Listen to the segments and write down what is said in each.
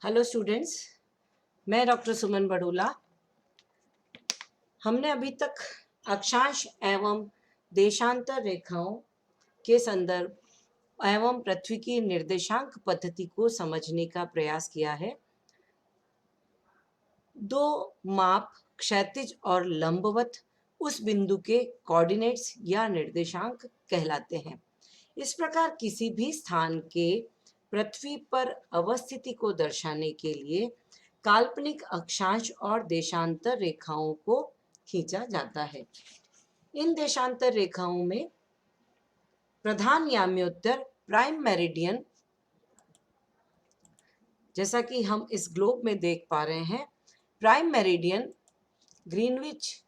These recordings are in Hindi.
हेलो स्टूडेंट्स, मैं डॉक्टर सुमन बड़ोला। हमने अभी तक अक्षांश एवं देशांतर रेखाओं के संदर्भ एवं पृथ्वी की निर्देशांक पद्धति को समझने का प्रयास किया है। दो माप क्षैतिज और लंबवत उस बिंदु के कोऑर्डिनेट्स या निर्देशांक कहलाते हैं। इस प्रकार किसी भी स्थान के पृथ्वी पर अवस्थिति को दर्शाने के लिए काल्पनिक अक्षांश और देशांतर रेखाओं को खींचा जाता है। इन देशांतर रेखाओं में प्रधान याम्योत्तर प्राइम मेरिडियन, जैसा कि हम इस ग्लोब में देख पा रहे हैं, प्राइम मेरिडियन ग्रीनविच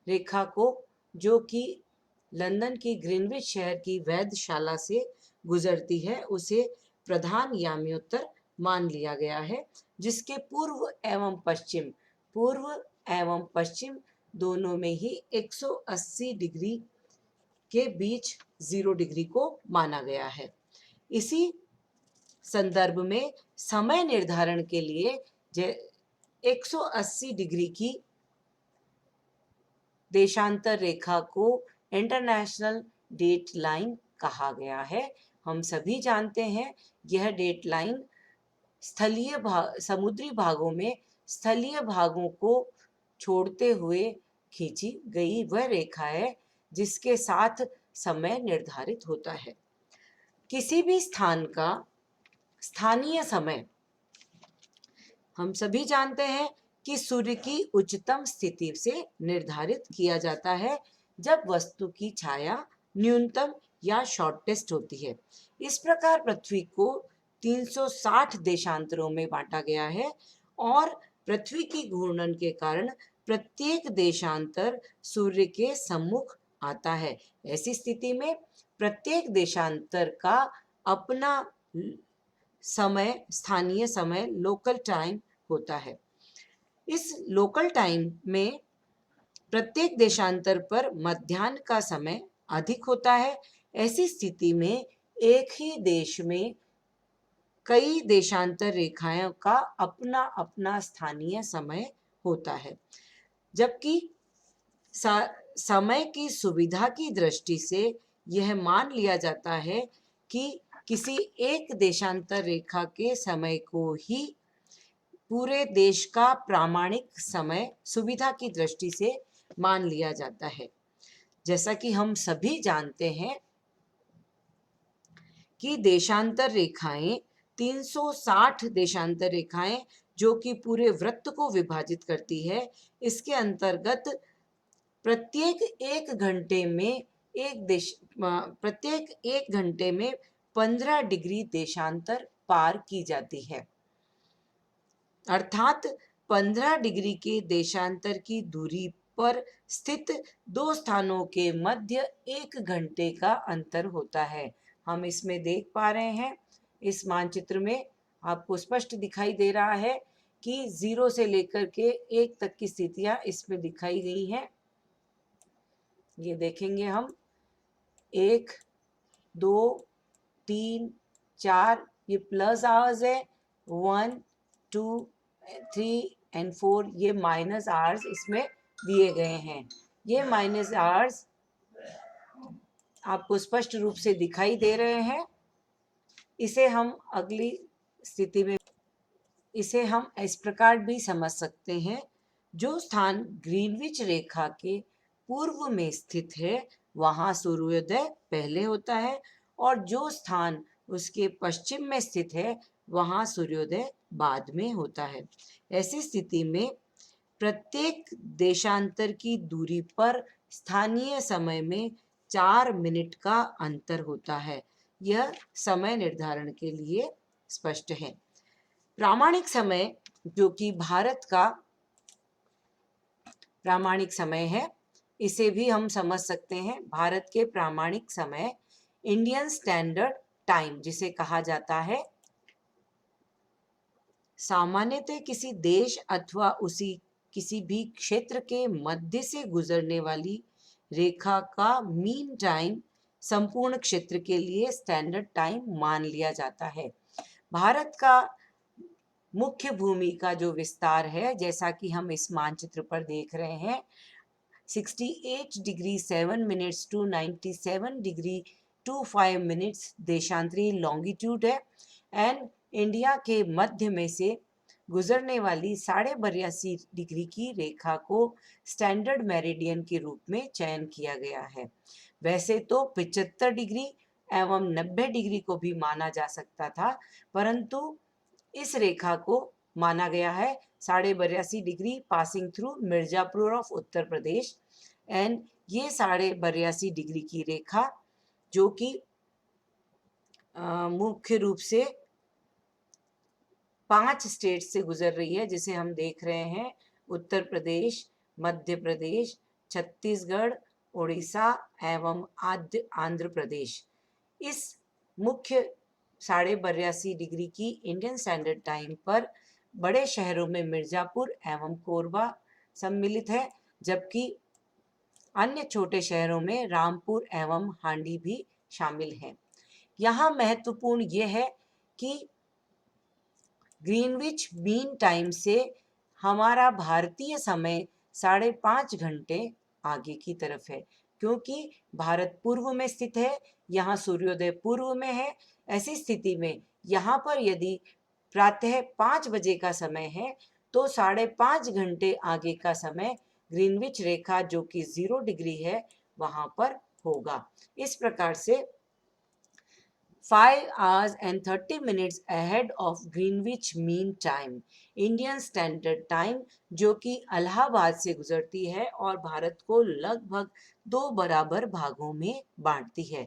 रेखा को, जो कि लंदन की ग्रीनविच शहर की वेधशाला से गुजरती है, उसे प्रधान याम्योत्तर मान लिया गया है, जिसके पूर्व एवं पश्चिम दोनों में ही 180 डिग्री के बीच 0 डिग्री को माना गया है। इसी संदर्भ में समय निर्धारण के लिए 180 डिग्री की देशांतर रेखा को इंटरनेशनल डेट लाइन कहा गया है। हम सभी जानते हैं यह डेट लाइन समुद्री भागों में स्थलीय भागों को छोड़ते हुए खींची गई वह रेखा है जिसके साथ समय निर्धारित होता है। किसी भी स्थान का स्थानीय समय हम सभी जानते हैं कि सूर्य की उच्चतम स्थिति से निर्धारित किया जाता है जब वस्तु की छाया न्यूनतम या शॉर्टेस्ट होती है। इस प्रकार पृथ्वी को 360 देशांतरों में बांटा गया है और पृथ्वी की घूर्णन के कारण प्रत्येक देशांतर सूर्य के सम्मुख आता है। ऐसी स्थिति में प्रत्येक देशांतर का अपना समय, स्थानीय समय, लोकल टाइम होता है। इस लोकल टाइम में प्रत्येक देशांतर पर मध्याह्न का समय अधिक होता है। ऐसी स्थिति में एक ही देश में कई देशांतर रेखाओं का अपना अपना स्थानीय समय होता है, जबकि समय की सुविधा की दृष्टि से यह मान लिया जाता है कि किसी एक देशांतर रेखा के समय को ही पूरे देश का प्रामाणिक समय सुविधा की दृष्टि से मान लिया जाता है। जैसा कि हम सभी जानते हैं कि देशांतर रेखाएं 360 देशांतर रेखाएं जो कि पूरे वृत्त को विभाजित करती है, इसके अंतर्गत प्रत्येक एक घंटे में 15 डिग्री देशांतर पार की जाती है। अर्थात 15 डिग्री के देशांतर की दूरी पर स्थित दो स्थानों के मध्य 1 घंटे का अंतर होता है। हम इसमें देख पा रहे हैं, इस मानचित्र में आपको स्पष्ट दिखाई दे रहा है कि 0 से लेकर के 1 तक की स्थितियां इसमें दिखाई गई हैं। ये देखेंगे हम 1, 2, 3, 4, ये प्लस आवर्स है, 1, 2, 3 एंड 4, ये माइनस आवर्स इसमें दिए गए हैं। ये माइनस आवर्स आपको स्पष्ट रूप से दिखाई दे रहे हैं। इसे हम अगली स्थिति में इस प्रकार भी समझ सकते हैं, जो स्थान ग्रीनविच रेखा के पूर्व में स्थित है वहां सूर्योदय पहले होता है और जो स्थान उसके पश्चिम में स्थित है वहां सूर्योदय बाद में होता है। ऐसी स्थिति में प्रत्येक देशांतर की दूरी पर स्थानीय समय में 4 मिनट का अंतर होता है। यह समय निर्धारण के लिए स्पष्ट है। प्रामाणिक समय, जो कि भारत का प्रामाणिक समय है, इसे भी हम समझ सकते हैं। भारत के प्रामाणिक समय इंडियन स्टैंडर्ड टाइम जिसे कहा जाता है, सामान्यतः किसी देश अथवा किसी भी क्षेत्र के मध्य से गुजरने वाली रेखा का मीन टाइम संपूर्ण क्षेत्र के लिए स्टैंडर्ड टाइम मान लिया जाता है। भारत का मुख्य भूमि का जो विस्तार है, जैसा कि हम इस मानचित्र पर देख रहे हैं, 68 degree 7 minutes to 97 degree 25 minutes देशांतरी लॉन्गिट्यूड है। एंड इंडिया के मध्य में से गुजरने वाली 82.5 डिग्री की रेखा को स्टैंडर्ड मेरिडियन के रूप में चयन किया गया है। वैसे तो 75 डिग्री एवं 90 डिग्री को भी माना जा सकता था, परंतु इस रेखा को माना गया है 82.5 degree passing through Mirzapur of Uttar Pradesh. And ये 82.5 डिग्री की रेखा जो कि मुख्य रूप से 5 स्टेट से गुजर रही है, जिसे हम देख रहे हैं उत्तर प्रदेश, मध्य प्रदेश, छत्तीसगढ़, उड़ीसा एवं आंध्र प्रदेश। इस मुख्य 82.5 डिग्री की इंडियन स्टैंडर्ड टाइम पर बड़े शहरों में मिर्जापुर एवं कोरबा सम्मिलित है, जबकि अन्य छोटे शहरों में रामपुर एवं हांडी भी शामिल हैं। यहाँ महत्वपूर्ण यह है कि ग्रीनविच मीन टाइम से हमारा भारतीय समय 5.5 घंटे आगे की तरफ है, क्योंकि भारत पूर्व में स्थित है, यहाँ सूर्योदय पूर्व में है। ऐसी स्थिति में यहाँ पर यदि प्रातः 5 बजे का समय है तो 5.5 घंटे आगे का समय ग्रीनविच रेखा जो कि 0 डिग्री है वहां पर होगा। इस प्रकार से 5 hours and 30 minutes ahead of Greenwich Mean Time, Indian standard time, जो कि इलाहाबाद से गुजरती है और भारत को लगभग 2 बराबर भागों में बांटती है।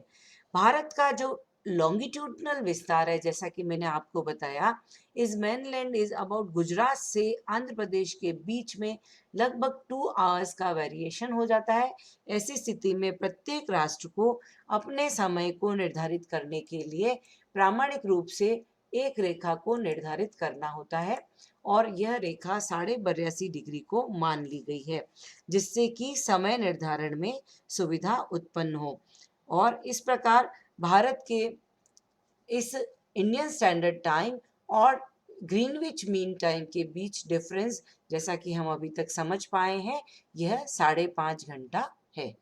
भारत का जो लॉन्गिट्यूडनल विस्तार है, जैसा कि मैंने आपको बताया, इस मेनलैंड इज अबाउट गुजरात से आंध्र प्रदेश के बीच में लगभग 2 आवर्स का वेरिएशन हो जाता है। ऐसी स्थिति में प्रत्येक राष्ट्र को अपने समय को निर्धारित करने के लिए प्रामाणिक रूप से एक रेखा को निर्धारित करना होता है, और यह रेखा 82.5 डिग्री को मान ली गई है, जिससे कि समय निर्धारण में सुविधा उत्पन्न हो। और इस प्रकार भारत के इस इंडियन स्टैंडर्ड टाइम और ग्रीनविच मीन टाइम के बीच डिफरेंस, जैसा कि हम अभी तक समझ पाए हैं, यह 5.5 घंटा है।